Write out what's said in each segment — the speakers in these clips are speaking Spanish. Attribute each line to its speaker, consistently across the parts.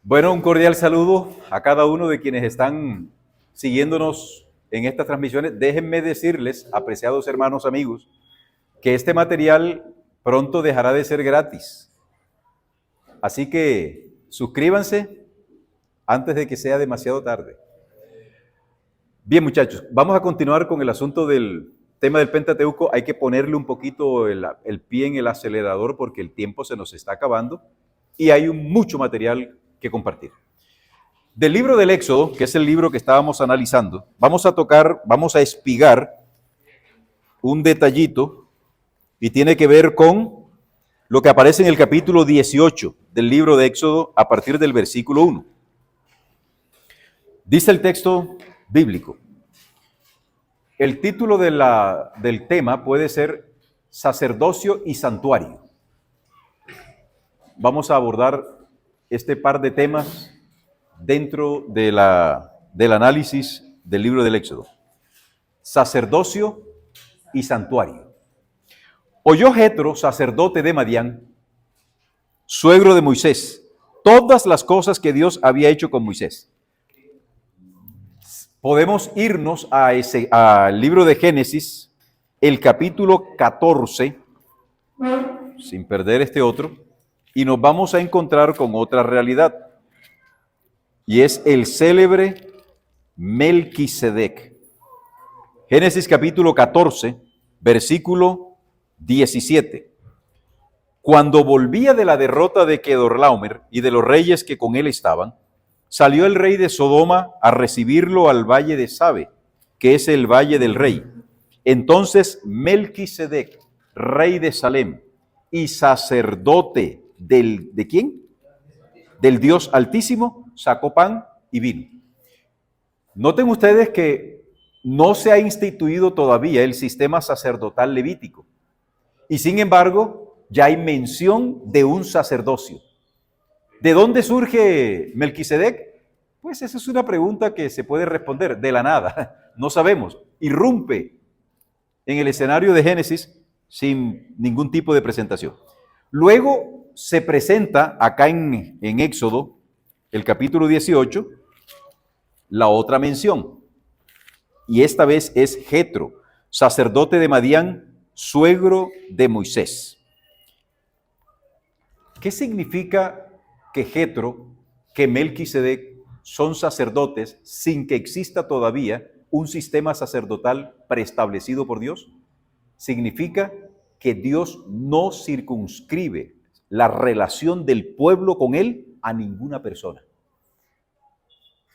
Speaker 1: Bueno, un cordial saludo a cada uno de quienes están siguiéndonos en estas transmisiones. Déjenme decirles, apreciados hermanos, amigos, que este material pronto dejará de ser gratis. Así que suscríbanse antes de que sea demasiado tarde. Bien, muchachos, vamos a continuar con el asunto del tema del Pentateuco. Hay que ponerle un poquito el pie en el acelerador porque el tiempo se nos está acabando y hay mucho material que compartir. Del libro del Éxodo, que es el libro que estábamos analizando, vamos a espigar un detallito y tiene que ver con lo que aparece en el capítulo 18 del libro de Éxodo a partir del versículo 1. Dice el texto bíblico: el título del tema puede ser sacerdocio y santuario. Vamos a abordar este par de temas dentro del análisis del libro del Éxodo. Sacerdocio y santuario. Oyó Jetro, sacerdote de Madián, suegro de Moisés, todas las cosas que Dios había hecho con Moisés. Podemos irnos al libro de Génesis, el capítulo 14, sin perder este otro, y nos vamos a encontrar con otra realidad, y es el célebre Melquisedec. Génesis capítulo 14, versículo 17. Cuando volvía de la derrota de Kedorlaomer y de los reyes que con él estaban, salió el rey de Sodoma a recibirlo al valle de Sabe, que es el valle del rey. Entonces Melquisedec, rey de Salem y sacerdote ¿de quién? Del Dios Altísimo, sacó pan y vino. Noten ustedes que no se ha instituido todavía el sistema sacerdotal levítico. Y sin embargo, ya hay mención de un sacerdocio. ¿De dónde surge Melquisedec? Pues esa es una pregunta que se puede responder de la nada. No sabemos. Irrumpe en el escenario de Génesis sin ningún tipo de presentación. Luego se presenta acá en Éxodo, el capítulo 18, la otra mención. Y esta vez es Jetro, sacerdote de Madián, suegro de Moisés. ¿Qué significa que Jetro, que Melquisedec son sacerdotes sin que exista todavía un sistema sacerdotal preestablecido por Dios? Significa que Dios no circunscribe la relación del pueblo con él a ninguna persona.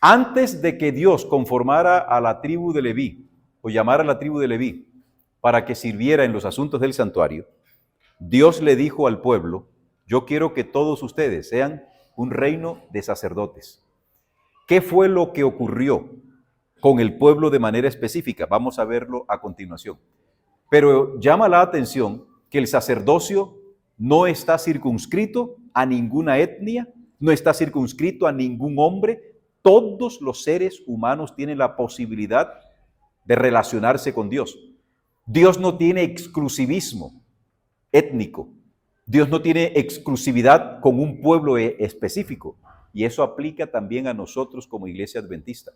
Speaker 1: Antes de que Dios conformara a la tribu de Leví, o llamara a la tribu de Leví para que sirviera en los asuntos del santuario, Dios le dijo al pueblo: yo quiero que todos ustedes sean un reino de sacerdotes. ¿Qué fue lo que ocurrió con el pueblo de manera específica? Vamos a verlo a continuación. Pero llama la atención que el sacerdocio no está circunscrito a ninguna etnia, no está circunscrito a ningún hombre. Todos los seres humanos tienen la posibilidad de relacionarse con Dios. Dios no tiene exclusivismo étnico. Dios no tiene exclusividad con un pueblo específico. Y eso aplica también a nosotros como iglesia adventista.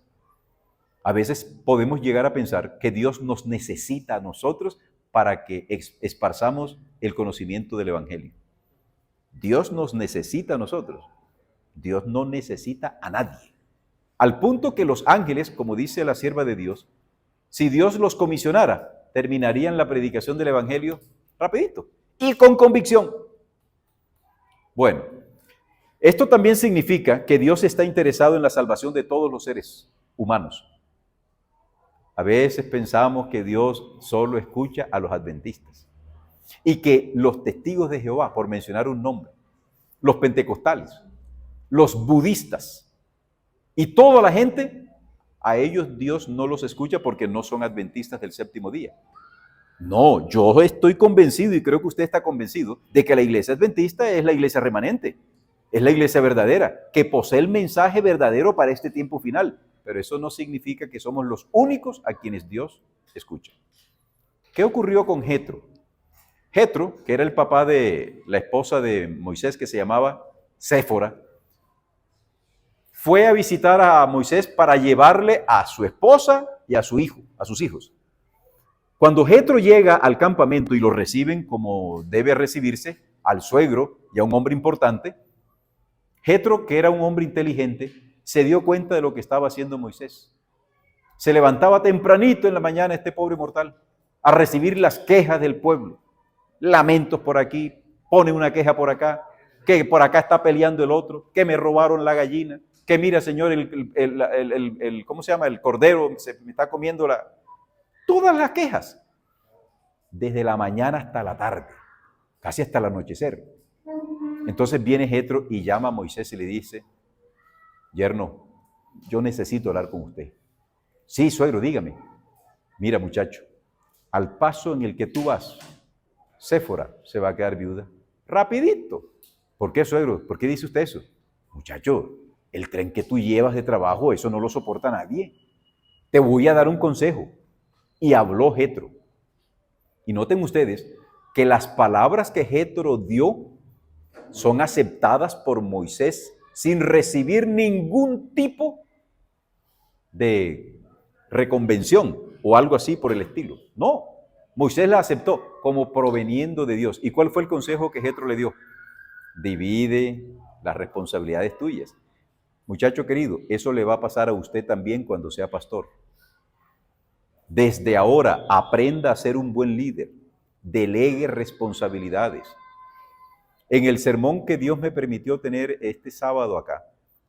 Speaker 1: A veces podemos llegar a pensar que Dios nos necesita a nosotros para que esparzamos el conocimiento del Evangelio. Dios nos necesita a nosotros. Dios no necesita a nadie. Al punto que los ángeles, como dice la sierva de Dios, si Dios los comisionara, terminarían la predicación del Evangelio rapidito y con convicción. Bueno, esto también significa que Dios está interesado en la salvación de todos los seres humanos. A veces pensamos que Dios solo escucha a los adventistas y que los testigos de Jehová, por mencionar un nombre, los pentecostales, los budistas y toda la gente, a ellos Dios no los escucha porque no son adventistas del séptimo día. No, yo estoy convencido y creo que usted está convencido de que la iglesia adventista es la iglesia remanente, es la iglesia verdadera, que posee el mensaje verdadero para este tiempo final. Pero eso no significa que somos los únicos a quienes Dios escucha. ¿Qué ocurrió con Jetro? Jetro, que era el papá de la esposa de Moisés, que se llamaba Séfora, fue a visitar a Moisés para llevarle a su esposa y a su hijo, a sus hijos. Cuando Jetro llega al campamento y lo reciben como debe recibirse, al suegro y a un hombre importante, Jetro, que era un hombre inteligente, se dio cuenta de lo que estaba haciendo Moisés. Se levantaba tempranito en la mañana este pobre mortal a recibir las quejas del pueblo. Lamentos por aquí, pone una queja por acá, que por acá está peleando el otro, que me robaron la gallina, que mira, señor, ¿cómo se llama? El cordero se me está comiendo todas las quejas. Desde la mañana hasta la tarde, casi hasta el anochecer. Entonces viene Jetro y llama a Moisés y le dice: yerno, yo necesito hablar con usted. Sí, suegro, dígame. Mira, muchacho, al paso en el que tú vas, Séfora se va a quedar viuda. Rapidito. ¿Por qué, suegro? ¿Por qué dice usted eso? Muchacho, el tren que tú llevas de trabajo, eso no lo soporta nadie. Te voy a dar un consejo. Y habló Jetro. Y noten ustedes que las palabras que Jetro dio son aceptadas por Moisés sin recibir ningún tipo de reconvención o algo así por el estilo. No, Moisés la aceptó como proveniendo de Dios. ¿Y cuál fue el consejo que Jetro le dio? Divide las responsabilidades tuyas. Muchacho querido, eso le va a pasar a usted también cuando sea pastor. Desde ahora aprenda a ser un buen líder, delegue responsabilidades. En el sermón que Dios me permitió tener este sábado acá,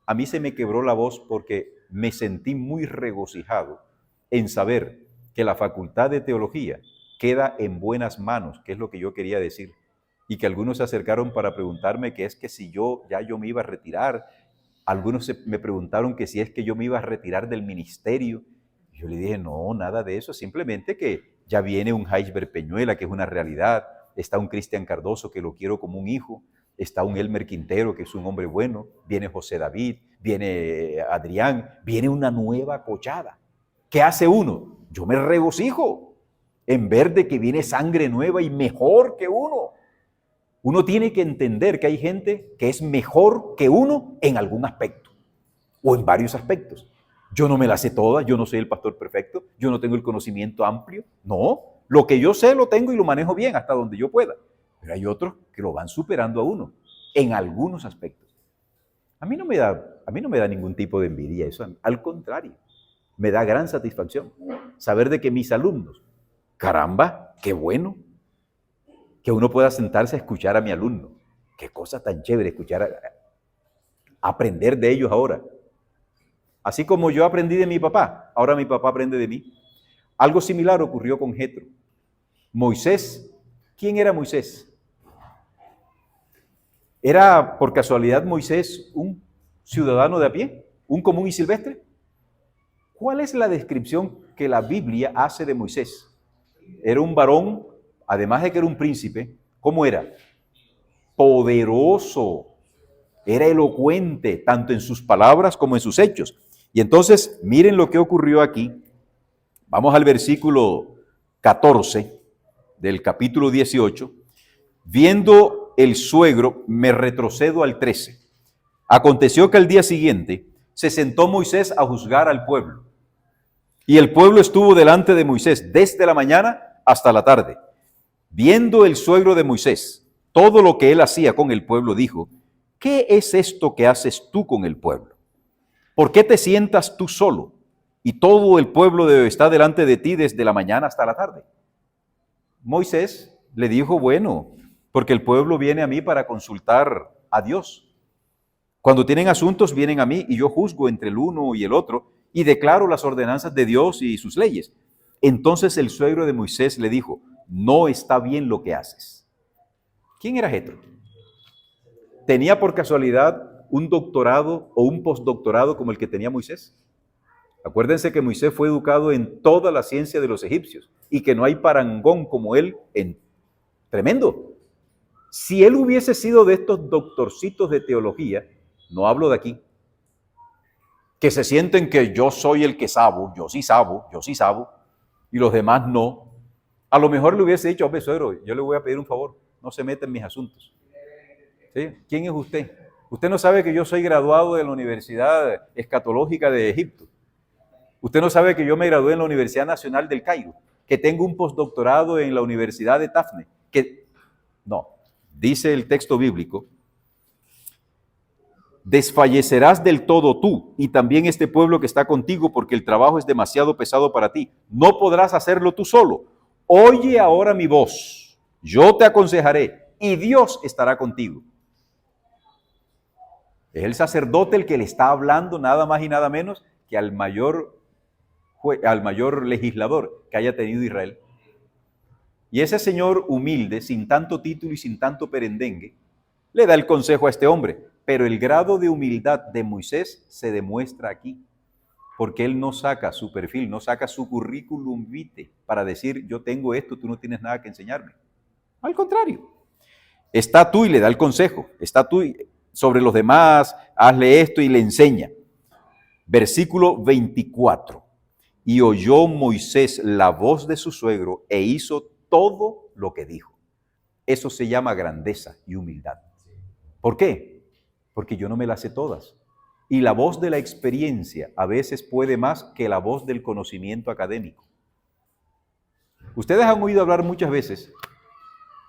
Speaker 1: a mí se me quebró la voz porque me sentí muy regocijado en saber que la Facultad de Teología queda en buenas manos, que es lo que yo quería decir, y que algunos se acercaron para preguntarme que es que si yo me iba a retirar, algunos me preguntaron que si es que yo me iba a retirar del ministerio. Yo le dije, no, nada de eso, simplemente que ya viene un Heisberg Peñuela, que es una realidad, está un Cristian Cardoso, que lo quiero como un hijo, está un Elmer Quintero, que es un hombre bueno, viene José David, viene Adrián, viene una nueva cochada. ¿Qué hace uno? Yo me regocijo en ver de que viene sangre nueva y mejor que uno. Uno tiene que entender que hay gente que es mejor que uno en algún aspecto o en varios aspectos. Yo no me la sé toda, yo no soy el pastor perfecto, yo no tengo el conocimiento amplio. No, lo que yo sé lo tengo y lo manejo bien hasta donde yo pueda. Pero hay otros que lo van superando a uno en algunos aspectos. A mí no me da ningún tipo de envidia eso, al contrario, me da gran satisfacción saber de que mis alumnos, caramba, qué bueno que uno pueda sentarse a escuchar a mi alumno. Qué cosa tan chévere escuchar, aprender de ellos ahora. Así como yo aprendí de mi papá, ahora mi papá aprende de mí. Algo similar ocurrió con Jetro. Moisés, ¿quién era Moisés? ¿Era por casualidad Moisés un ciudadano de a pie, un común y silvestre? ¿Cuál es la descripción que la Biblia hace de Moisés? Era un varón, además de que era un príncipe, ¿cómo era? Poderoso, era elocuente, tanto en sus palabras como en sus hechos. Y entonces, miren lo que ocurrió aquí. Vamos al versículo 14 del capítulo 18. Viendo el suegro, me retrocedo al 13. Aconteció que al día siguiente se sentó Moisés a juzgar al pueblo. Y el pueblo estuvo delante de Moisés desde la mañana hasta la tarde. Viendo el suegro de Moisés todo lo que él hacía con el pueblo, dijo: ¿qué es esto que haces tú con el pueblo? ¿Por qué te sientas tú solo y todo el pueblo está delante de ti desde la mañana hasta la tarde? Moisés le dijo: bueno, porque el pueblo viene a mí para consultar a Dios. Cuando tienen asuntos vienen a mí y yo juzgo entre el uno y el otro y declaro las ordenanzas de Dios y sus leyes. Entonces el suegro de Moisés le dijo: no está bien lo que haces. ¿Quién era Jetro? ¿Tenía por casualidad un doctorado o un postdoctorado como el que tenía Moisés? Acuérdense que Moisés fue educado en toda la ciencia de los egipcios y que no hay parangón como él en tremendo. Si él hubiese sido de estos doctorcitos de teología, no hablo de aquí, que se sienten que yo soy el que sabo, yo sí sabo, y los demás no, a lo mejor le hubiese dicho: hombre, suegro, yo le voy a pedir un favor, no se meta en mis asuntos. ¿Sí? ¿Quién es usted? Usted no sabe que yo soy graduado de la Universidad Escatológica de Egipto. Usted no sabe que yo me gradué en la Universidad Nacional del Cairo, que tengo un postdoctorado en la Universidad de Tafne. No, dice el texto bíblico, desfallecerás del todo tú y también este pueblo que está contigo, porque el trabajo es demasiado pesado para ti. No podrás hacerlo tú solo. Oye ahora mi voz, yo te aconsejaré y Dios estará contigo. Es el sacerdote el que le está hablando nada más y nada menos que al mayor legislador que haya tenido Israel. Y ese señor humilde, sin tanto título y sin tanto perendengue, le da el consejo a este hombre. Pero el grado de humildad de Moisés se demuestra aquí, porque él no saca su perfil, no saca su currículum vitae para decir, yo tengo esto, tú no tienes nada que enseñarme. Al contrario, está tú y le da el consejo, está tú sobre los demás, hazle esto y le enseña. Versículo 24. Y oyó Moisés la voz de su suegro e hizo todo lo que dijo. Eso se llama grandeza y humildad. ¿Por qué? Porque yo no me las sé todas. Y la voz de la experiencia a veces puede más que la voz del conocimiento académico. Ustedes han oído hablar muchas veces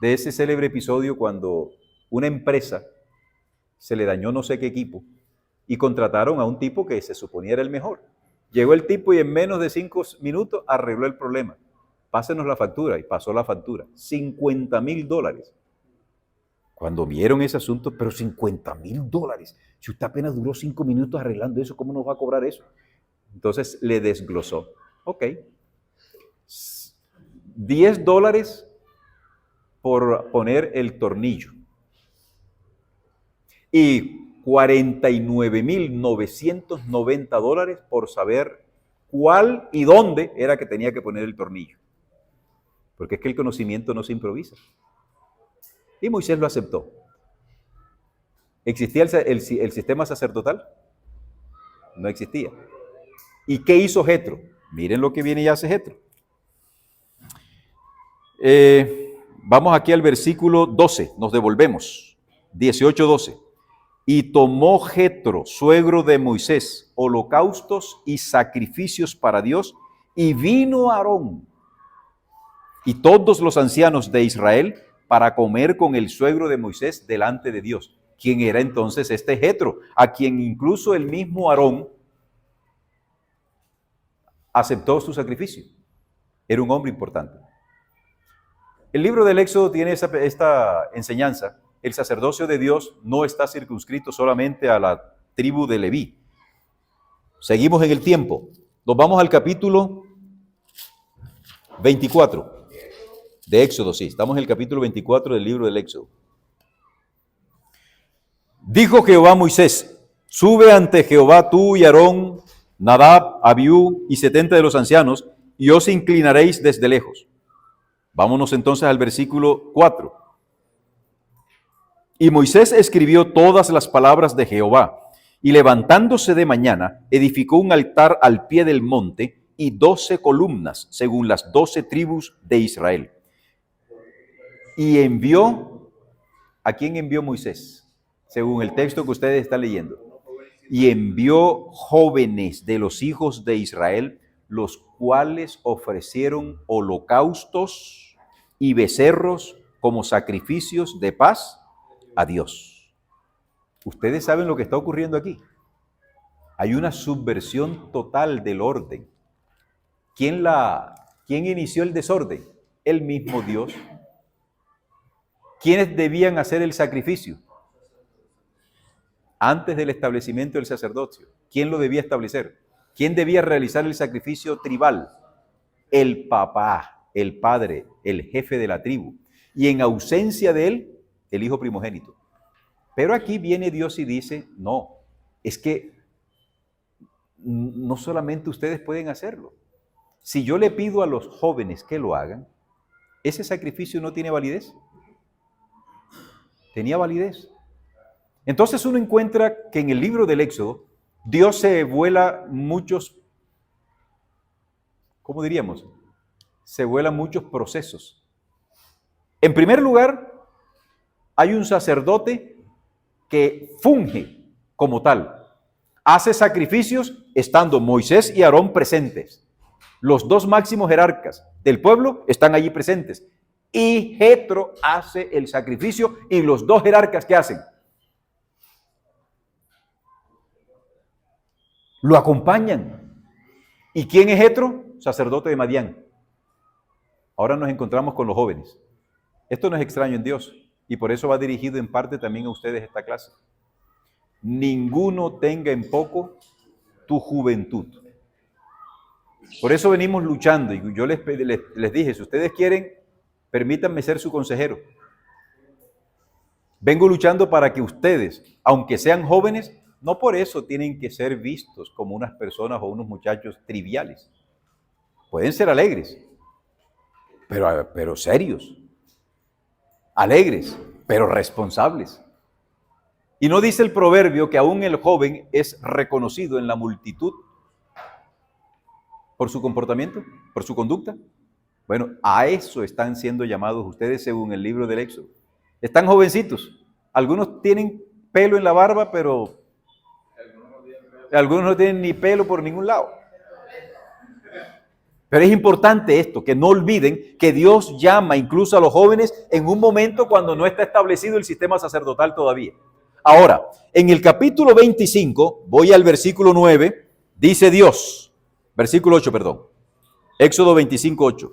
Speaker 1: de ese célebre episodio cuando una empresa se le dañó no sé qué equipo y contrataron a un tipo que se suponía era el mejor. Llegó el tipo y en menos de 5 minutos arregló el problema. Pásenos la factura, y pasó la factura. $50,000. Cuando vieron ese asunto, pero $50,000. Si usted apenas duró 5 minutos arreglando eso, ¿cómo nos va a cobrar eso? Entonces le desglosó. Ok. $10 por poner el tornillo. Y $49,990 por saber cuál y dónde era que tenía que poner el tornillo. Porque es que el conocimiento no se improvisa. Y Moisés lo aceptó. ¿Existía el sistema sacerdotal? No existía. ¿Y qué hizo Jetro? Miren lo que viene y hace Jetro. Vamos aquí al versículo 12, nos devolvemos. 18:12. Y tomó Jetro, suegro de Moisés, holocaustos y sacrificios para Dios, y vino Aarón y todos los ancianos de Israel para comer con el suegro de Moisés delante de Dios. ¿Quién era entonces este Jetro? A quien incluso el mismo Aarón aceptó su sacrificio. Era un hombre importante. El libro del Éxodo tiene esta enseñanza. El sacerdocio de Dios no está circunscrito solamente a la tribu de Leví. Seguimos en el tiempo. Nos vamos al capítulo 24 de Éxodo, sí. Estamos en el capítulo 24 del libro del Éxodo. Dijo Jehová a Moisés, sube ante Jehová tú y Aarón, Nadab, Abiú y 70 de los ancianos, y os inclinaréis desde lejos. Vámonos entonces al versículo 4. Y Moisés escribió todas las palabras de Jehová, y levantándose de mañana, edificó un altar al pie del monte y 12 columnas, según las 12 tribus de Israel. Y envió, ¿a quién envió Moisés? Según el texto que ustedes están leyendo. Y envió jóvenes de los hijos de Israel, los cuales ofrecieron holocaustos y becerros como sacrificios de paz a Dios. Ustedes saben lo que está ocurriendo aquí. Hay una subversión total del orden. ¿Quién inició el desorden? El mismo Dios. ¿Quiénes debían hacer el sacrificio? Antes del establecimiento del sacerdocio. ¿Quién lo debía establecer? ¿Quién debía realizar el sacrificio tribal? El papá, el padre, el jefe de la tribu. Y en ausencia de él, el hijo primogénito. Pero aquí viene Dios y dice, no, es que no solamente ustedes pueden hacerlo. Si yo le pido a los jóvenes que lo hagan, ¿ese sacrificio no tiene validez? Tenía validez. Entonces uno encuentra que en el libro del Éxodo, Dios se vuela muchos, ¿cómo diríamos? Se vuelan muchos procesos. En primer lugar, hay un sacerdote que funge como tal. Hace sacrificios estando Moisés y Aarón presentes. Los dos máximos jerarcas del pueblo están allí presentes. Y Jetro hace el sacrificio y los dos jerarcas, ¿qué hacen? Lo acompañan. ¿Y quién es Jetro? Sacerdote de Madián. Ahora nos encontramos con los jóvenes. Esto no es extraño en Dios y por eso va dirigido en parte también a ustedes esta clase. Ninguno tenga en poco tu juventud. Por eso venimos luchando y yo les dije, si ustedes quieren, permítanme ser su consejero. Vengo luchando para que ustedes, aunque sean jóvenes, no por eso tienen que ser vistos como unas personas o unos muchachos triviales. Pueden ser alegres, pero serios. Alegres, pero responsables. Y no dice el proverbio que aún el joven es reconocido en la multitud por su comportamiento, por su conducta. Bueno, a eso están siendo llamados ustedes según el libro del Éxodo. Están jovencitos. Algunos tienen pelo en la barba, pero algunos no tienen ni pelo por ningún lado. Pero es importante esto, que no olviden que Dios llama incluso a los jóvenes en un momento cuando no está establecido el sistema sacerdotal todavía. Ahora, en el capítulo 25, voy al versículo 9, dice Dios, versículo 8, perdón, Éxodo 25, 8.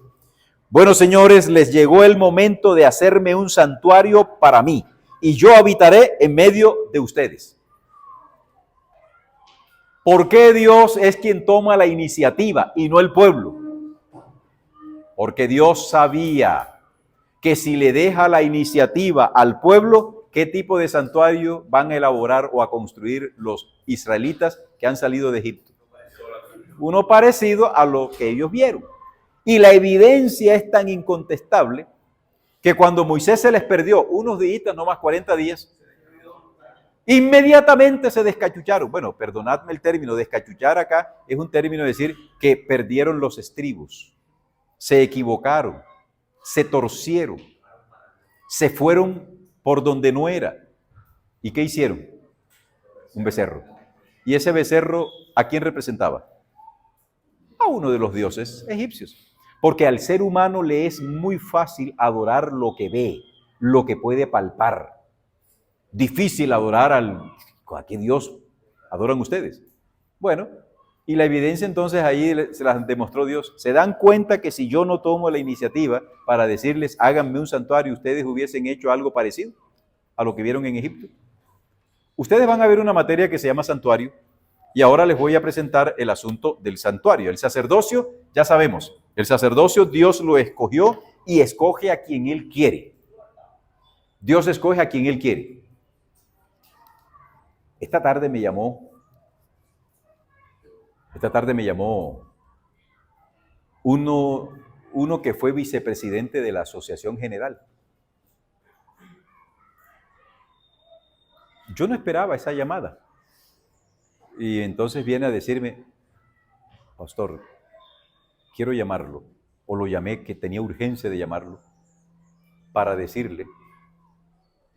Speaker 1: Bueno, señores, les llegó el momento de hacerme un santuario para mí, y yo habitaré en medio de ustedes. ¿Por qué Dios es quien toma la iniciativa y no el pueblo? Porque Dios sabía que si le deja la iniciativa al pueblo, ¿qué tipo de santuario van a elaborar o a construir los israelitas que han salido de Egipto? Uno parecido a lo que ellos vieron. Y la evidencia es tan incontestable que cuando Moisés se les perdió unos días, no más 40 días, inmediatamente se descachucharon. Bueno, perdonadme el término, descachuchar acá es un término de decir que perdieron los estribos, se equivocaron, se torcieron, se fueron por donde no era. ¿Y qué hicieron? Un becerro. ¿Y ese becerro a quién representaba? A uno de los dioses egipcios. Porque al ser humano le es muy fácil adorar lo que ve, lo que puede palpar. Difícil adorar ¿a qué Dios adoran ustedes? Bueno, y la evidencia entonces ahí se las demostró Dios. Se dan cuenta que si yo no tomo la iniciativa para decirles háganme un santuario, ustedes hubiesen hecho algo parecido a lo que vieron en Egipto. Ustedes van a ver una materia que se llama santuario y ahora les voy a presentar el asunto del santuario. El sacerdocio, ya sabemos, el sacerdocio Dios lo escogió y escoge a quien Él quiere. Dios escoge a quien Él quiere. Esta tarde me llamó uno que fue vicepresidente de la Asociación General. Yo no esperaba esa llamada. Y entonces viene a decirme, pastor, quiero llamarlo, o lo llamé, que tenía urgencia de llamarlo, para decirle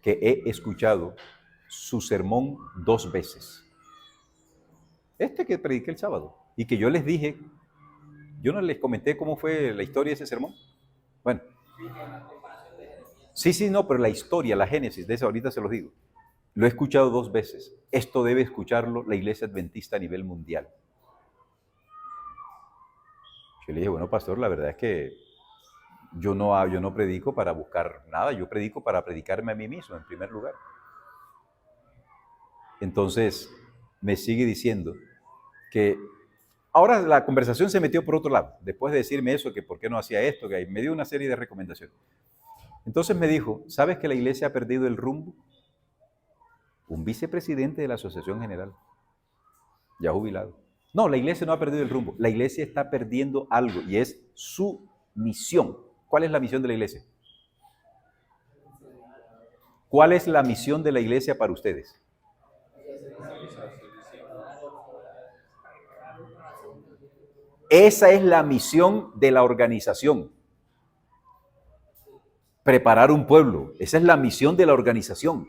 Speaker 1: que he escuchado su sermón 2 veces. Este que prediqué el sábado, y que yo les dije, yo no les comenté cómo fue la historia de ese sermón. Bueno, sí, no, pero la historia, la génesis de eso, ahorita se los digo. Lo he escuchado 2 veces. Esto debe escucharlo la Iglesia Adventista a nivel mundial. Yo le dije, bueno, pastor, la verdad es que yo no predico para buscar nada, yo predico para predicarme a mí mismo, en primer lugar. Entonces, me sigue diciendo que ahora la conversación se metió por otro lado, después de decirme eso, que por qué no hacía esto, que me dio una serie de recomendaciones. Entonces me dijo, ¿sabes que la iglesia ha perdido el rumbo? Un vicepresidente de la Asociación General, ya jubilado. No, la iglesia no ha perdido el rumbo, la iglesia está perdiendo algo y es su misión. ¿Cuál es la misión de la iglesia? ¿Cuál es la misión de la iglesia para ustedes? Esa es la misión de la organización. Preparar un pueblo, esa es la misión de la organización.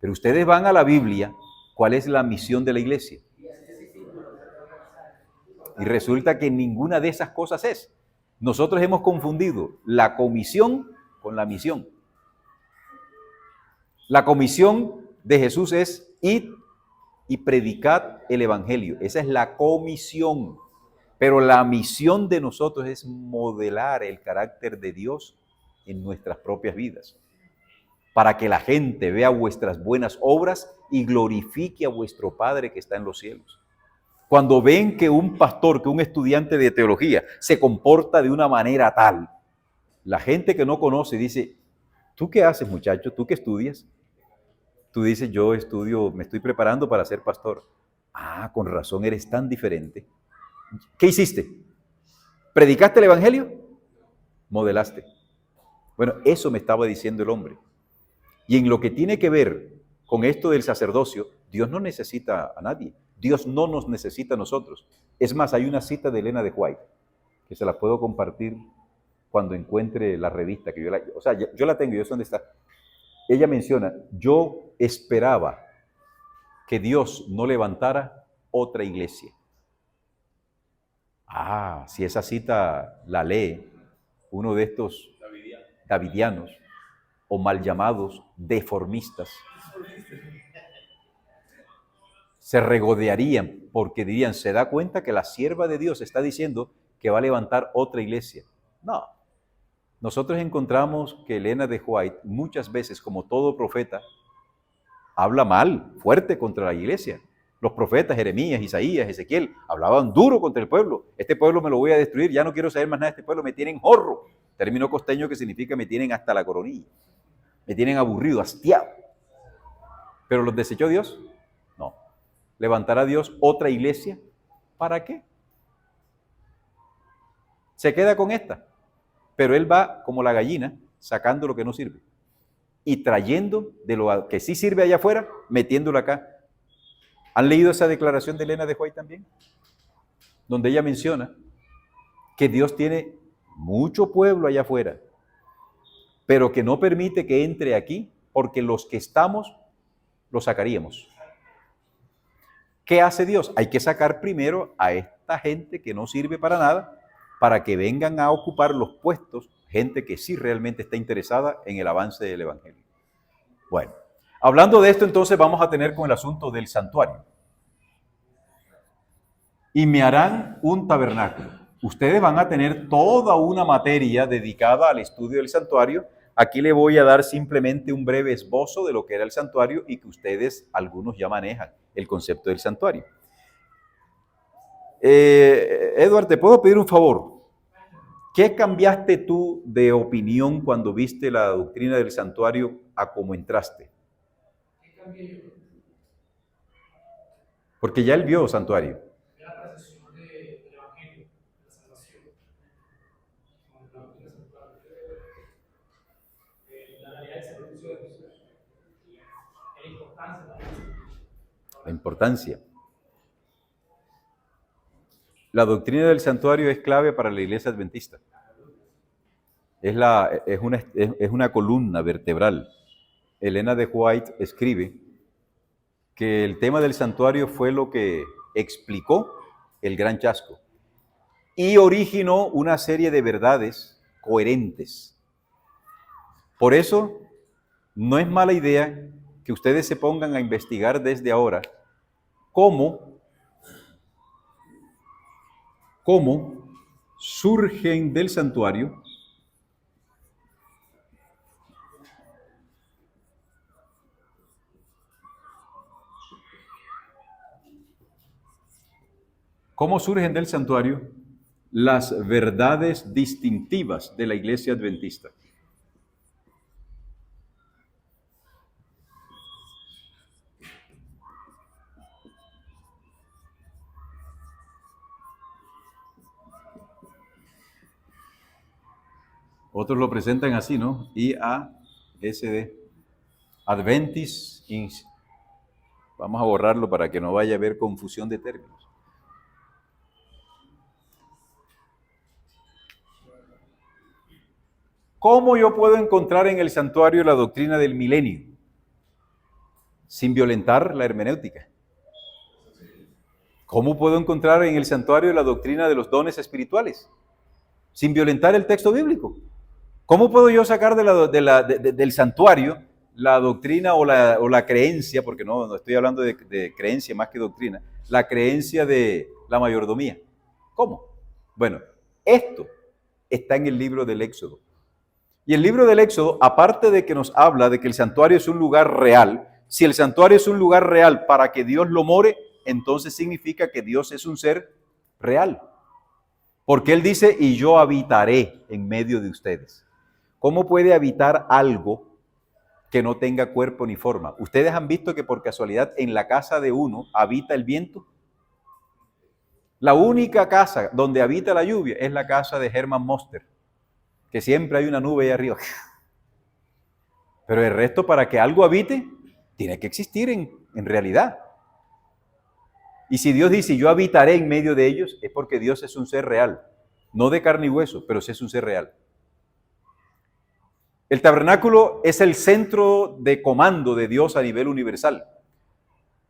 Speaker 1: Pero ustedes van a la Biblia, ¿cuál es la misión de la iglesia? Y resulta que ninguna de esas cosas es. Nosotros hemos confundido la comisión con la misión. La comisión de Jesús es id y predicad el evangelio. Esa es la comisión. Pero la misión de nosotros es modelar el carácter de Dios en nuestras propias vidas, para que la gente vea vuestras buenas obras y glorifique a vuestro Padre que está en los cielos. Cuando ven que un pastor, que un estudiante de teología se comporta de una manera tal, la gente que no conoce dice, ¿tú qué haces, muchacho? ¿Tú qué estudias? Tú dices, yo estudio, me estoy preparando para ser pastor. Ah, con razón eres tan diferente. ¿Qué hiciste? ¿Predicaste el evangelio? Modelaste. Bueno, eso me estaba diciendo el hombre. Y en lo que tiene que ver con esto del sacerdocio, Dios no necesita a nadie. Dios no nos necesita a nosotros. Es más, hay una cita de Elena de White, que se la puedo compartir cuando encuentre la revista, que yo la tengo, yo sé dónde está. Ella menciona, yo esperaba que Dios no levantara otra iglesia. Ah, si esa cita la lee uno de estos davidianos o mal llamados deformistas, se regodearían porque dirían, ¿se da cuenta que la sierva de Dios está diciendo que va a levantar otra iglesia? No. Nosotros encontramos que Elena de White muchas veces, como todo profeta, habla mal, fuerte contra la iglesia. Los profetas Jeremías, Isaías, Ezequiel, hablaban duro contra el pueblo. Este pueblo me lo voy a destruir, ya no quiero saber más nada de este pueblo, me tienen jorro. Término costeño que significa me tienen hasta la coronilla. Me tienen aburrido, hastiado. ¿Pero los desechó Dios? No. ¿Levantará Dios otra iglesia? ¿Para qué? Se queda con esta. Pero él va como la gallina, sacando lo que no sirve. Y trayendo de lo que sí sirve allá afuera, metiéndolo acá. ¿Han leído esa declaración de Elena de White también? Donde ella menciona que Dios tiene mucho pueblo allá afuera, pero que no permite que entre aquí, porque los que estamos, los sacaríamos. ¿Qué hace Dios? Hay que sacar primero a esta gente que no sirve para nada, para que vengan a ocupar los puestos, gente que sí realmente está interesada en el avance del evangelio. Bueno, hablando de esto, entonces vamos a tener con el asunto del santuario. Y me harán un tabernáculo. Ustedes van a tener toda una materia dedicada al estudio del santuario. Aquí le voy a dar simplemente un breve esbozo de lo que era el santuario y que ustedes, algunos ya manejan el concepto del santuario. Edward, ¿te puedo pedir un favor? ¿Qué cambiaste tú de opinión cuando viste la doctrina del santuario a cómo entraste? ¿Qué cambié yo? Porque ya él vio santuario. La percepción del evangelio, la salvación, la doctrina del santuario, la realidad del servicio de Jesús, la importancia también. La importancia. La doctrina del santuario es clave para la iglesia adventista. Es una columna vertebral. Elena de White escribe que el tema del santuario fue lo que explicó el gran chasco y originó una serie de verdades coherentes. Por eso, no es mala idea que ustedes se pongan a investigar desde ahora cómo surgen del santuario las verdades distintivas de la iglesia adventista. Otros lo presentan así, ¿no? IASD. Adventis. Vamos a borrarlo para que no vaya a haber confusión de términos. ¿Cómo yo puedo encontrar en el santuario la doctrina del milenio? sin violentar la hermenéutica. ¿Cómo puedo encontrar en el santuario la doctrina de los dones espirituales? Sin violentar el texto bíblico. ¿Cómo puedo yo sacar del santuario la doctrina o la creencia, porque no estoy hablando de creencia más que doctrina, la creencia de la mayordomía? ¿Cómo? Bueno, esto está en el libro del Éxodo. Y el libro del Éxodo, aparte de que nos habla de que el santuario es un lugar real, si el santuario es un lugar real para que Dios lo more, entonces significa que Dios es un ser real. Porque Él dice, y yo habitaré en medio de ustedes. ¿Cómo puede habitar algo que no tenga cuerpo ni forma? ¿Ustedes han visto que por casualidad en la casa de uno habita el viento? La única casa donde habita la lluvia es la casa de Hermann Monster, que siempre hay una nube ahí arriba. Pero el resto, para que algo habite, tiene que existir en realidad. Y si Dios dice, yo habitaré en medio de ellos, es porque Dios es un ser real. No de carne y hueso, pero sí es un ser real. El tabernáculo es el centro de comando de Dios a nivel universal.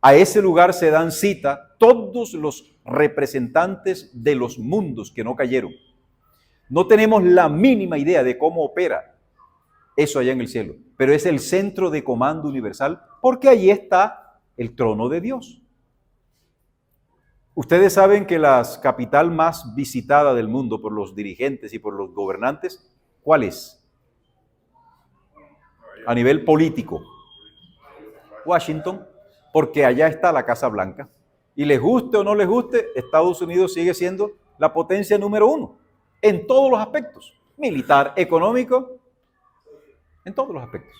Speaker 1: A ese lugar se dan cita todos los representantes de los mundos que no cayeron. No tenemos la mínima idea de cómo opera eso allá en el cielo, pero es el centro de comando universal porque allí está el trono de Dios. Ustedes saben que la capital más visitada del mundo por los dirigentes y por los gobernantes, ¿cuál es? A nivel político, Washington, porque allá está la Casa Blanca. Y les guste o no les guste, Estados Unidos sigue siendo la potencia número uno en todos los aspectos, militar, económico, en todos los aspectos.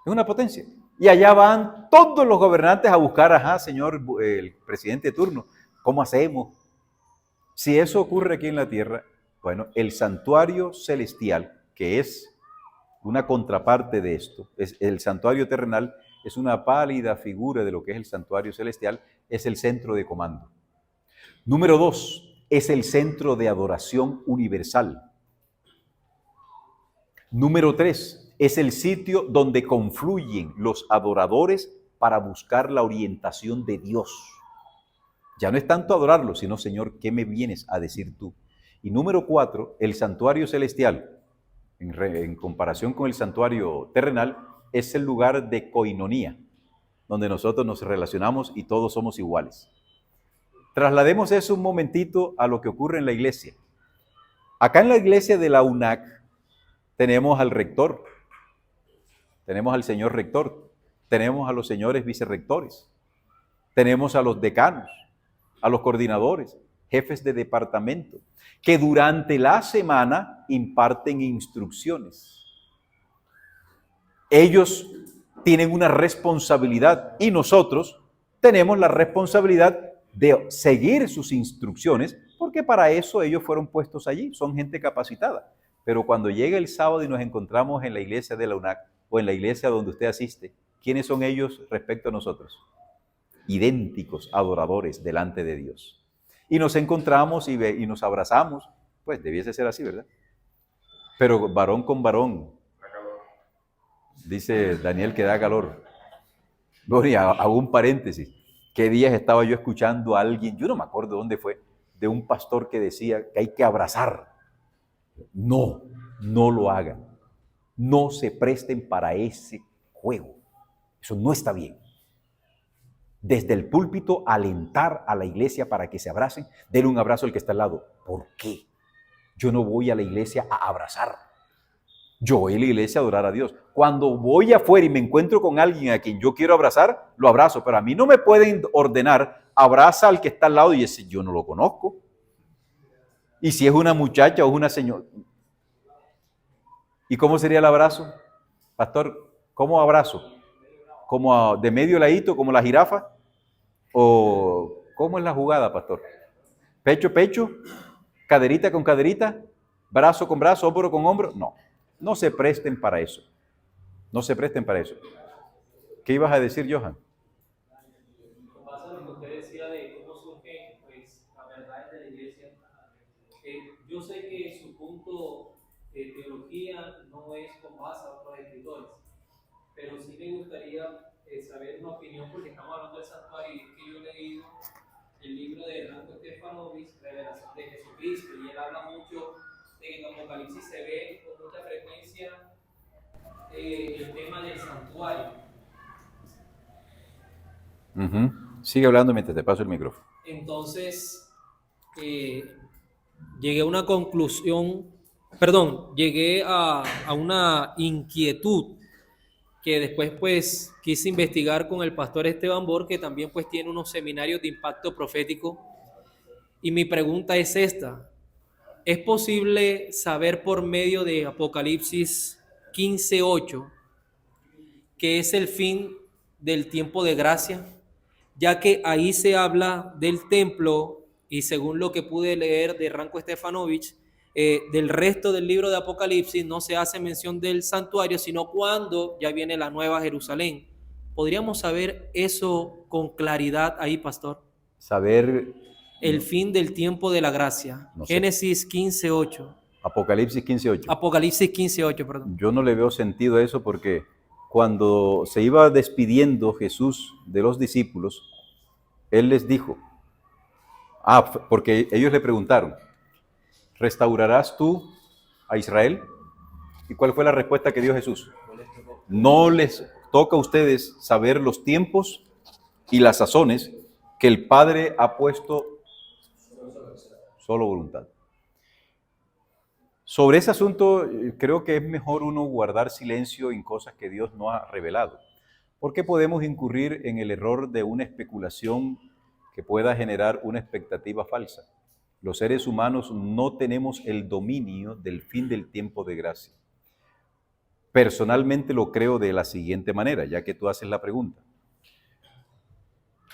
Speaker 1: Es una potencia. Y allá van todos los gobernantes a buscar, ajá, señor el presidente de turno, ¿cómo hacemos? Si eso ocurre aquí en la tierra, bueno, el santuario celestial, que es una contraparte de esto, es el santuario terrenal, es una pálida figura de lo que es el santuario celestial, es el centro de comando. Número 2, es el centro de adoración universal. Número 3, es el sitio donde confluyen los adoradores para buscar la orientación de Dios. Ya no es tanto adorarlo, sino, Señor, ¿qué me vienes a decir tú? Y número 4, el santuario celestial, en comparación con el santuario terrenal, es el lugar de coinonía, donde nosotros nos relacionamos y todos somos iguales. Traslademos eso un momentito a lo que ocurre en la iglesia. Acá en la iglesia de la UNAC tenemos al rector, tenemos al señor rector, tenemos a los señores vicerrectores, tenemos a los decanos, a los coordinadores, jefes de departamento, que durante la semana imparten instrucciones. Ellos tienen una responsabilidad y nosotros tenemos la responsabilidad de seguir sus instrucciones, porque para eso ellos fueron puestos allí, son gente capacitada. Pero cuando llega el sábado y nos encontramos en la iglesia de la UNAC o en la iglesia donde usted asiste, ¿quiénes son ellos respecto a nosotros? Idénticos adoradores delante de Dios. Y nos encontramos y nos abrazamos, pues debiese ser así, ¿verdad? Pero varón con varón, dice Daniel que da calor. Bueno, hago un paréntesis. ¿Qué días estaba yo escuchando a alguien, yo no me acuerdo dónde fue, de un pastor que decía que hay que abrazar? No, no lo hagan. No se presten para ese juego. Eso no está bien. Desde el púlpito, alentar a la iglesia para que se abracen, denle un abrazo al que está al lado. ¿Por qué? Yo no voy a la iglesia a abrazar. Yo voy a la iglesia a adorar a Dios. Cuando voy afuera y me encuentro con alguien a quien yo quiero abrazar, lo abrazo. Pero a mí no me pueden ordenar, abraza al que está al lado y ese yo no lo conozco. Y si es una muchacha o una señora. ¿Y cómo sería el abrazo? Pastor, ¿cómo abrazo? ¿Como de medio ladito, como la jirafa? ¿O cómo es la jugada, pastor? ¿Pecho, pecho? ¿Caderita con caderita? ¿Brazo con brazo? ¿Hombro con hombro? No, no se presten para eso. No se presten para eso. ¿Qué ibas a decir, Johan?
Speaker 2: Con base a lo que usted decía de cómo surgen pues, las verdades de la iglesia, yo sé que su punto de teología no es con base a otros escritores, pero sí me gustaría saber una opinión, porque estamos hablando del santuario, y es que yo he leído el libro de Franco Estefanovich, Revelación de Jesucristo, y él habla mucho de que en Apocalipsis se ve con mucha frecuencia el tema del santuario.
Speaker 1: Sigue hablando mientras te paso el micrófono.
Speaker 2: Entonces, llegué a una conclusión, llegué a una inquietud que después pues quise investigar con el pastor Esteban Bor, que también pues tiene unos seminarios de impacto profético, y mi pregunta es esta: ¿es posible saber por medio de Apocalipsis 15:8 qué es el fin del tiempo de gracia? Ya que ahí se habla del templo, y según lo que pude leer de Ranko Stefanovic, del resto del libro de Apocalipsis no se hace mención del santuario, sino cuando ya viene la Nueva Jerusalén. ¿Podríamos saber eso con claridad ahí, pastor?
Speaker 1: Saber
Speaker 2: El fin del tiempo de la gracia.
Speaker 1: No sé.
Speaker 2: Génesis 15:8.
Speaker 1: Apocalipsis 15:8.
Speaker 2: Apocalipsis 15:8, perdón.
Speaker 1: Yo no le veo sentido a eso porque cuando se iba despidiendo Jesús de los discípulos, Él les dijo, porque ellos le preguntaron, ¿restaurarás tú a Israel? ¿Y cuál fue la respuesta que dio Jesús? No les toca a ustedes saber los tiempos y las sazones que el Padre ha puesto solo voluntad. Sobre ese asunto, creo que es mejor uno guardar silencio en cosas que Dios no ha revelado, porque podemos incurrir en el error de una especulación que pueda generar una expectativa falsa. Los seres humanos no tenemos el dominio del fin del tiempo de gracia. Personalmente lo creo de la siguiente manera, ya que tú haces la pregunta.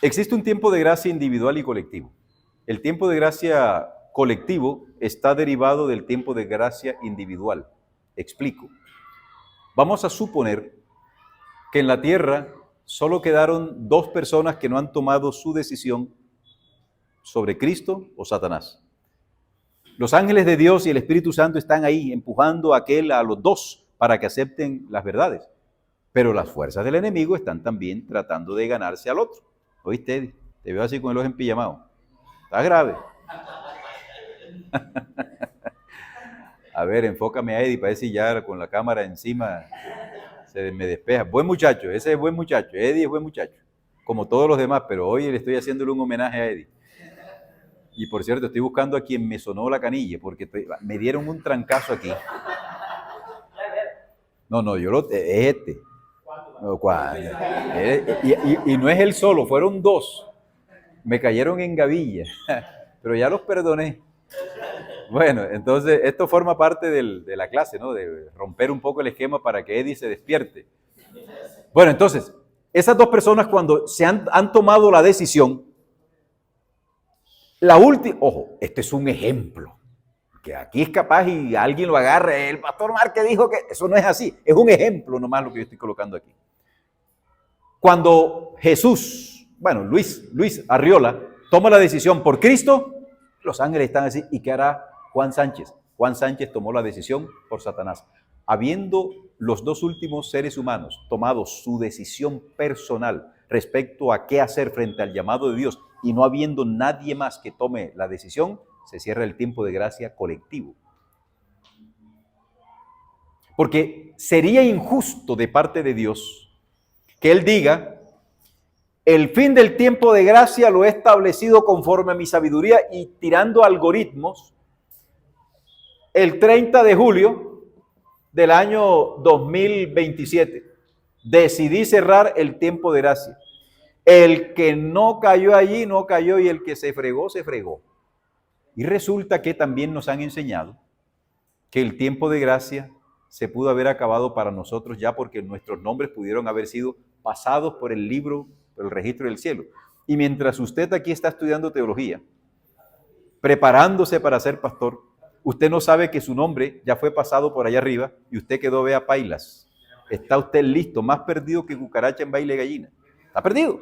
Speaker 1: Existe un tiempo de gracia individual y colectivo. El tiempo de gracia colectivo está derivado del tiempo de gracia individual. Explico. Vamos a suponer que en la tierra solo quedaron 2 personas que no han tomado su decisión sobre Cristo o Satanás. Los ángeles de Dios y el Espíritu Santo están ahí empujando a los 2 para que acepten las verdades. Pero las fuerzas del enemigo están también tratando de ganarse al otro. ¿Oíste, Eddie? Te veo así con el ojo empillamado. Está grave. A ver, enfócame a Eddie para ver si ya con la cámara encima se me despeja. Buen muchacho, ese es buen muchacho. Eddie es buen muchacho, como todos los demás, pero hoy le estoy haciéndole un homenaje a Eddie. Y por cierto, estoy buscando a quien me sonó la canilla, porque me dieron un trancazo aquí. No, es este. No, y no es él solo, fueron 2. Me cayeron en gavilla, pero ya los perdoné. Bueno, entonces esto forma parte de la clase, ¿no? De romper un poco el esquema para que Eddie se despierte. Bueno, entonces, esas 2 personas cuando han tomado la decisión, la última, ojo, este es un ejemplo, que aquí es capaz y alguien lo agarre, el pastor Márquez dijo que eso no es así, es un ejemplo nomás lo que yo estoy colocando aquí. Cuando Jesús, Luis Arriola, toma la decisión por Cristo, los ángeles están así, ¿y qué hará Juan Sánchez? Juan Sánchez tomó la decisión por Satanás. Habiendo los 2 últimos seres humanos tomado su decisión personal respecto a qué hacer frente al llamado de Dios y no habiendo nadie más que tome la decisión, se cierra el tiempo de gracia colectivo. Porque sería injusto de parte de Dios que Él diga, el fin del tiempo de gracia lo he establecido conforme a mi sabiduría y tirando algoritmos, el 30 de julio del año 2027 decidí cerrar el tiempo de gracia. El que no cayó allí, no cayó, y el que se fregó, se fregó. Y resulta que también nos han enseñado que el tiempo de gracia se pudo haber acabado para nosotros ya porque nuestros nombres pudieron haber sido pasados por el libro, por el registro del cielo. Y mientras usted aquí está estudiando teología, preparándose para ser pastor, usted no sabe que su nombre ya fue pasado por allá arriba y usted quedó vea pailas. Está usted listo, más perdido que cucaracha en baile gallina. Está perdido.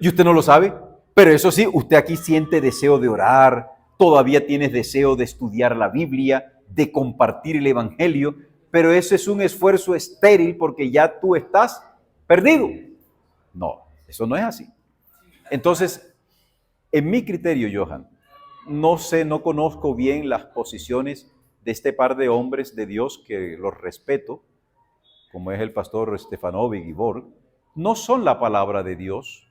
Speaker 1: Y usted no lo sabe. Pero eso sí, usted aquí siente deseo de orar, todavía tienes deseo de estudiar la Biblia, de compartir el Evangelio, pero ese es un esfuerzo estéril porque ya tú estás perdido. No, eso no es así. Entonces, en mi criterio, Johan, no sé, no conozco bien las posiciones de este par de hombres de Dios que los respeto, como es el pastor Stefanovic y Borg, no son la palabra de Dios.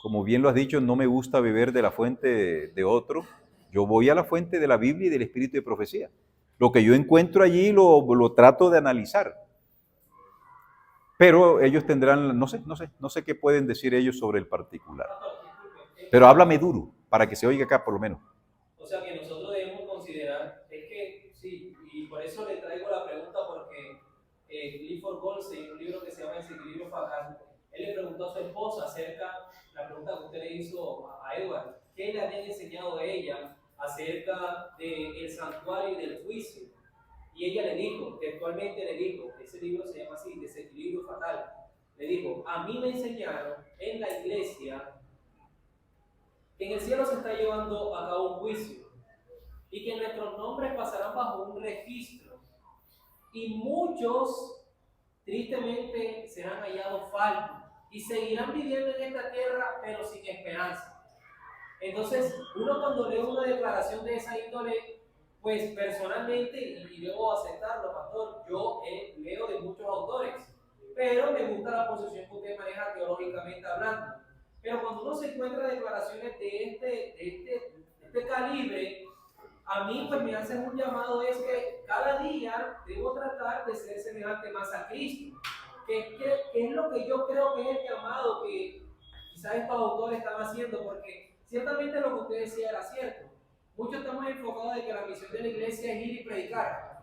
Speaker 1: Como bien lo has dicho, no me gusta beber de la fuente de otro. Yo voy a la fuente de la Biblia y del Espíritu de Profecía. Lo que yo encuentro allí lo trato de analizar. Pero ellos tendrán, no sé qué pueden decir ellos sobre el particular. Pero háblame duro, para que se oiga acá por lo menos.
Speaker 2: O sea que nosotros debemos considerar, es que sí, y por eso le traigo la pregunta, porque Clifford Goldstein, en un libro que se llama Desequilibrio Fatal, él le preguntó a su esposa acerca, la pregunta que usted le hizo a Edward, ¿qué le habían enseñado a ella acerca del santuario y del juicio? Y ella le dijo, textualmente le dijo, ese libro se llama así, Desequilibrio Fatal, le dijo, a mí me enseñaron en la iglesia que en el cielo se está llevando a cabo un juicio y que nuestros nombres pasarán bajo un registro y muchos tristemente serán hallados faltos y seguirán viviendo en esta tierra pero sin esperanza. Entonces, uno cuando lee una declaración de esa índole, pues personalmente, y debo aceptarlo, pastor, yo leo de muchos autores, pero me gusta la posición que usted maneja teológicamente hablando. Pero cuando uno se encuentra declaraciones de este calibre, a mí pues me hacen un llamado, es que cada día debo tratar de ser semejante más a Cristo, que es lo que yo creo que es el llamado que quizás estos autores están haciendo, porque ciertamente lo que usted decía era cierto. Muchos estamos enfocados en que la misión de la iglesia es ir y predicar,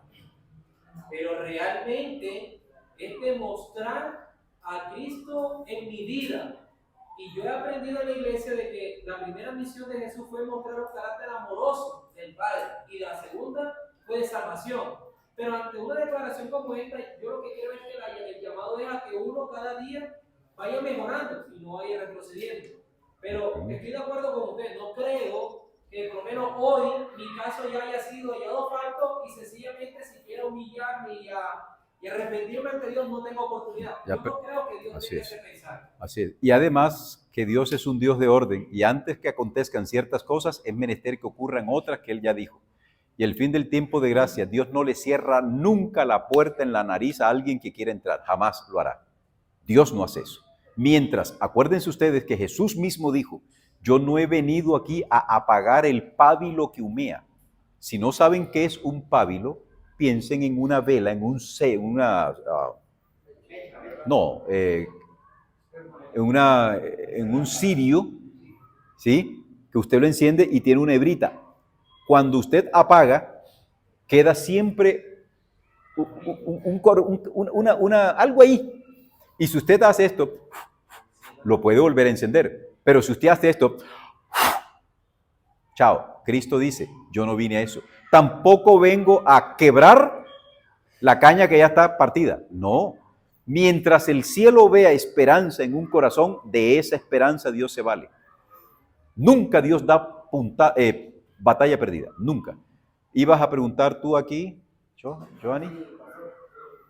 Speaker 2: pero realmente es demostrar a Cristo en mi vida. Y yo he aprendido en la iglesia de que la primera misión de Jesús fue mostrar un carácter amoroso del Padre, y la segunda fue de salvación. Pero ante una declaración como esta, yo lo que quiero es que el llamado es a que uno cada día vaya mejorando y no vaya retrocediendo. Pero estoy de acuerdo con usted, no creo que por lo menos hoy mi caso ya haya sido hallado falto y sencillamente si quiero humillarme y arrepentirme ante Dios no tengo oportunidad. Yo no creo que Dios tenga ese pensar.
Speaker 1: Así es. Y además que Dios es un Dios de orden y antes que acontezcan ciertas cosas es menester que ocurran otras que Él ya dijo. Y el fin del tiempo de gracia, Dios no le cierra nunca la puerta en la nariz a alguien que quiera entrar, jamás lo hará. Dios no hace eso. Mientras, acuérdense ustedes que Jesús mismo dijo, yo no he venido aquí a apagar el pábilo que humea. Si no saben qué es un pábilo, piensen en una vela, en un en un cirio, ¿sí? Que usted lo enciende y tiene una hebrita. Cuando usted apaga, queda siempre algo ahí. Y si usted hace esto, lo puede volver a encender. Pero si usted hace esto, chao. Cristo dice, yo no vine a eso. Tampoco vengo a quebrar la caña que ya está partida. No. Mientras el cielo vea esperanza en un corazón, de esa esperanza Dios se vale. Nunca Dios da batalla perdida. Nunca. ¿Ibas a preguntar tú aquí, Joanny?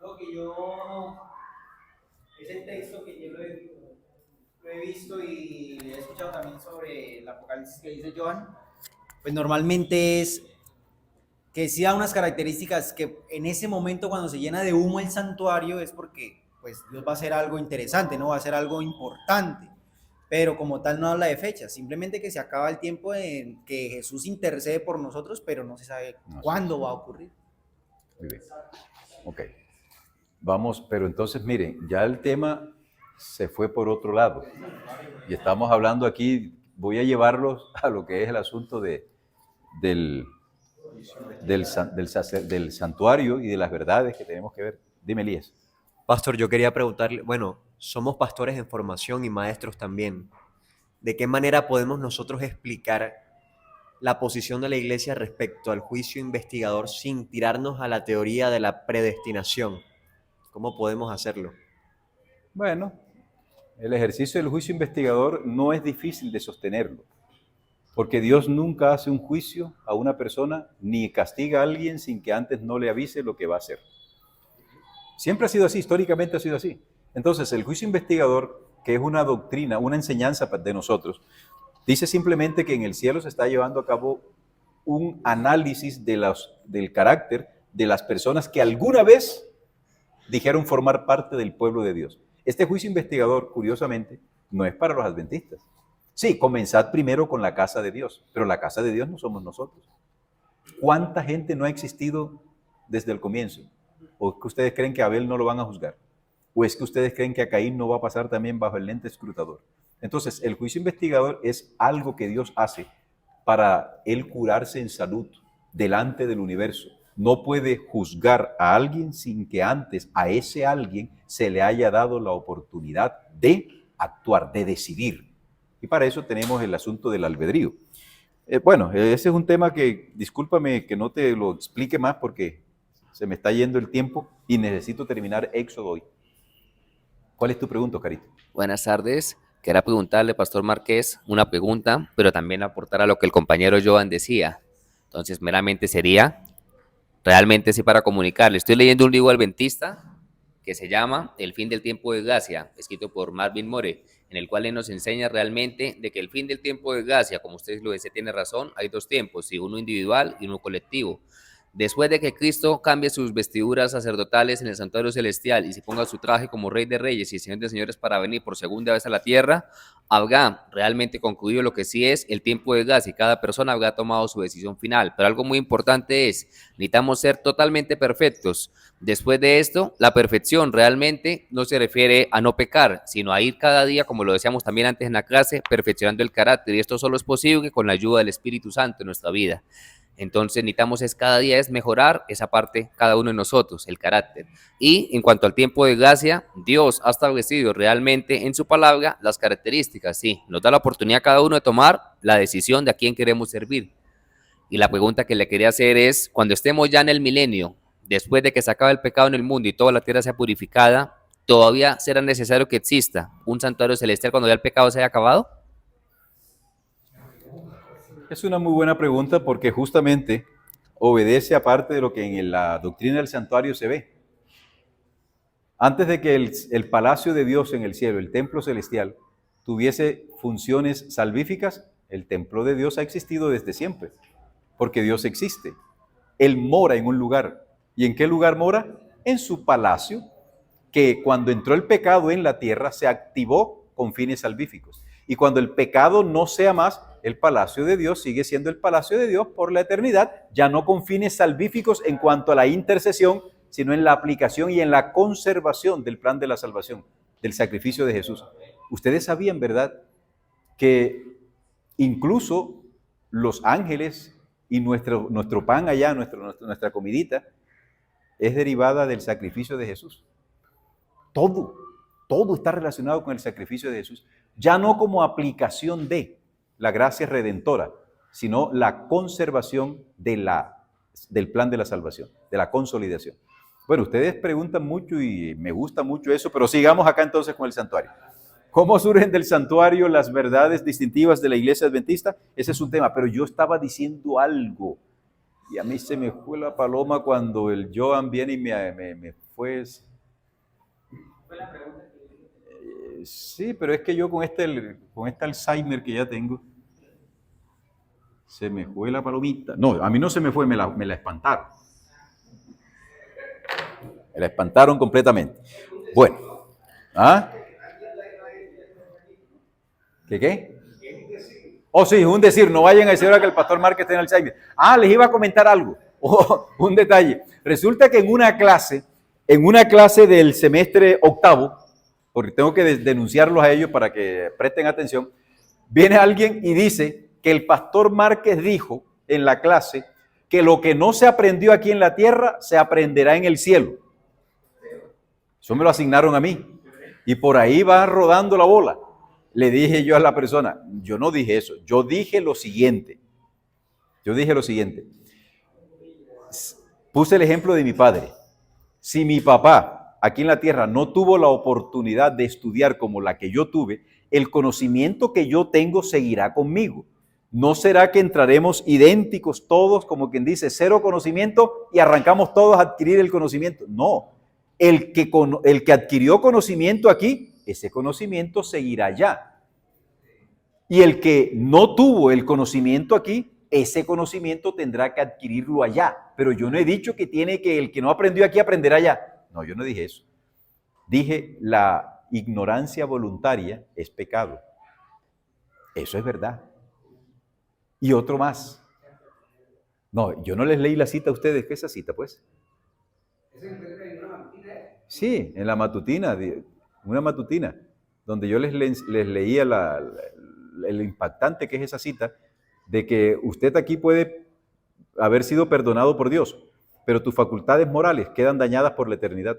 Speaker 3: No, que yo, ese texto que yo lo he visto y he escuchado también sobre el Apocalipsis que dice Joan, pues normalmente es que sí da unas características que en ese momento cuando se llena de humo el santuario es porque pues Dios va a hacer algo interesante, ¿no? Va a hacer algo importante, pero como tal no habla de fechas, simplemente que se acaba el tiempo en que Jesús intercede por nosotros, pero no se sabe cuándo va a ocurrir.
Speaker 1: Muy bien. Ok. Vamos, pero entonces miren, ya el tema se fue por otro lado y estamos hablando aquí, voy a llevarlos a lo que es el asunto del santuario y de las verdades que tenemos que ver. Dime, Elías.
Speaker 4: Pastor, yo quería preguntarle, bueno, somos pastores en formación y maestros también. ¿De qué manera podemos nosotros explicar la posición de la iglesia respecto al juicio investigador sin tirarnos a la teoría de la predestinación? ¿Cómo podemos hacerlo?
Speaker 1: Bueno, el ejercicio del juicio investigador no es difícil de sostenerlo, porque Dios nunca hace un juicio a una persona ni castiga a alguien sin que antes no le avise lo que va a hacer. Siempre ha sido así, históricamente ha sido así. Entonces, el juicio investigador, que es una doctrina, una enseñanza de nosotros, dice simplemente que en el cielo se está llevando a cabo un análisis del carácter de las personas que alguna vez dijeron formar parte del pueblo de Dios. Este juicio investigador, curiosamente, no es para los adventistas. Sí, comenzad primero con la casa de Dios, pero la casa de Dios no somos nosotros. ¿Cuánta gente no ha existido desde el comienzo? ¿O es que ustedes creen que a Abel no lo van a juzgar? ¿O es que ustedes creen que a Caín no va a pasar también bajo el lente escrutador? Entonces, el juicio investigador es algo que Dios hace para él curarse en salud delante del universo. No puede juzgar a alguien sin que antes a ese alguien se le haya dado la oportunidad de actuar, de decidir. Y para eso tenemos el asunto del albedrío. Bueno, ese es un tema que, discúlpame que no te lo explique más porque se me está yendo el tiempo y necesito terminar Éxodo hoy. ¿Cuál es tu pregunta, Carito?
Speaker 5: Buenas tardes. Quería preguntarle, Pastor Márquez, una pregunta, pero también aportar a lo que el compañero Joan decía. Entonces, meramente sería, realmente sí para comunicarle. Estoy leyendo un libro adventista que se llama El fin del tiempo de gracia, escrito por Marvin Moore, en el cual él nos enseña realmente de que el fin del tiempo de gracia, como ustedes lo dicen, tiene razón, hay dos tiempos, sí, uno individual y uno colectivo. Después de que Cristo cambie sus vestiduras sacerdotales en el santuario celestial y se ponga su traje como Rey de Reyes y Señor de Señores para venir por segunda vez a la tierra, habrá realmente concluido lo que sí es el tiempo de gracia y cada persona habrá tomado su decisión final. Pero algo muy importante es, necesitamos ser totalmente perfectos. Después de esto, la perfección realmente no se refiere a no pecar, sino a ir cada día, como lo decíamos también antes en la clase, perfeccionando el carácter. Y esto solo es posible con la ayuda del Espíritu Santo en nuestra vida. Entonces necesitamos cada día es mejorar esa parte cada uno de nosotros, el carácter. Y en cuanto al tiempo de gracia, Dios ha establecido realmente en su palabra las características, sí, nos da la oportunidad a cada uno de tomar la decisión de a quién queremos servir. Y la pregunta que le quería hacer es, cuando estemos ya en el milenio, después de que se acabe el pecado en el mundo y toda la tierra sea purificada, ¿todavía será necesario que exista un santuario celestial cuando ya el pecado se haya acabado?
Speaker 1: Es una muy buena pregunta porque justamente obedece a parte de lo que en la doctrina del santuario se ve. Antes de que el palacio de Dios en el cielo, el templo celestial, tuviese funciones salvíficas, el templo de Dios ha existido desde siempre, porque Dios existe. Él mora en un lugar. ¿Y en qué lugar mora? En su palacio, que cuando entró el pecado en la tierra se activó con fines salvíficos. Y cuando el pecado no sea más, el palacio de Dios sigue siendo el palacio de Dios por la eternidad, ya no con fines salvíficos en cuanto a la intercesión, sino en la aplicación y en la conservación del plan de la salvación, del sacrificio de Jesús. Ustedes sabían, ¿verdad?, que incluso los ángeles y nuestro pan allá, nuestra comidita, es derivada del sacrificio de Jesús. Todo está relacionado con el sacrificio de Jesús, ya no como aplicación de la gracia redentora, sino la conservación del plan de la salvación, de la consolidación. Bueno, ustedes preguntan mucho y me gusta mucho eso, pero sigamos acá entonces con el santuario. ¿Cómo surgen del santuario las verdades distintivas de la iglesia adventista? Ese es un tema, pero yo estaba diciendo algo y a mí se me fue la paloma cuando el Joan viene y me fue... ¿Fue la pregunta? Sí, pero es que yo con este Alzheimer que ya tengo, se me fue la palomita. No, a mí no se me fue, me la espantaron. Me la espantaron completamente. Bueno, ¿ah? ¿Qué? Oh, sí, un decir, no vayan a decir ahora que el pastor Márquez tiene Alzheimer. Les iba a comentar algo, un detalle. Resulta que en una clase del semestre octavo, porque tengo que denunciarlos a ellos para que presten atención, viene alguien y dice que el pastor Márquez dijo en la clase que lo que no se aprendió aquí en la tierra se aprenderá en el cielo. Eso me lo asignaron a mí y por ahí va rodando la bola. Le dije yo a la persona, yo no dije eso, yo dije lo siguiente. Puse el ejemplo de mi padre. Si mi papá aquí en la tierra no tuvo la oportunidad de estudiar como la que yo tuve, el conocimiento que yo tengo seguirá conmigo. ¿No será que entraremos idénticos todos, como quien dice, cero conocimiento y arrancamos todos a adquirir el conocimiento? No, el que adquirió conocimiento aquí, ese conocimiento seguirá allá. Y el que no tuvo el conocimiento aquí, ese conocimiento tendrá que adquirirlo allá. Pero yo no he dicho que el que no aprendió aquí aprenderá allá. No, yo no dije eso. Dije, la ignorancia voluntaria es pecado. Eso es verdad. Y otro más. No, yo no les leí la cita a ustedes. ¿Qué es esa cita, pues? Sí, en la matutina, una matutina, donde yo les leía el impactante que es esa cita, de que usted aquí puede haber sido perdonado por Dios, pero tus facultades morales quedan dañadas por la eternidad.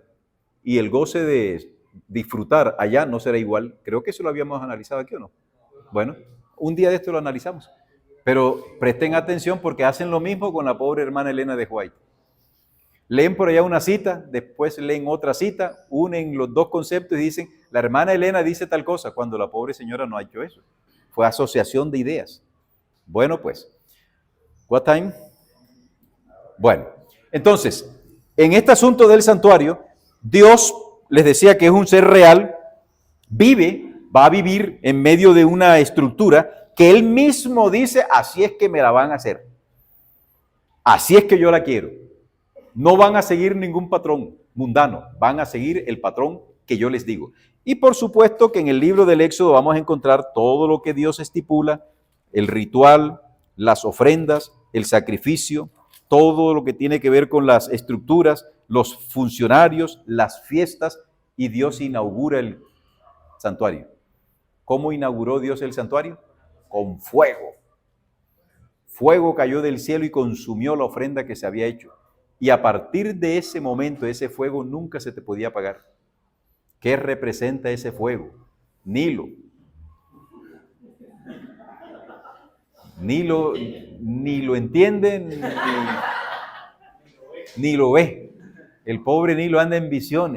Speaker 1: Y el goce de disfrutar allá no será igual. Creo que eso lo habíamos analizado aquí, ¿o no? Bueno, un día de esto lo analizamos. Pero presten atención porque hacen lo mismo con la pobre hermana Elena de White. Leen por allá una cita, después leen otra cita, unen los dos conceptos y dicen, la hermana Elena dice tal cosa, cuando la pobre señora no ha hecho eso. Fue asociación de ideas. Bueno, pues, what time? Bueno, entonces, en este asunto del santuario, Dios les decía que es un ser real, va a vivir en medio de una estructura que Él mismo dice, así es que me la van a hacer. Así es que yo la quiero. No van a seguir ningún patrón mundano, van a seguir el patrón que yo les digo. Y por supuesto que en el libro del Éxodo vamos a encontrar todo lo que Dios estipula, el ritual, las ofrendas, el sacrificio, todo lo que tiene que ver con las estructuras, los funcionarios, las fiestas, y Dios inaugura el santuario. ¿Cómo inauguró Dios el santuario? Con fuego. Fuego cayó del cielo y consumió la ofrenda que se había hecho. Y a partir de ese momento, ese fuego nunca se te podía apagar. ¿Qué representa ese fuego? Ni lo entienden, ni lo ve. El pobre Nilo anda en visiones.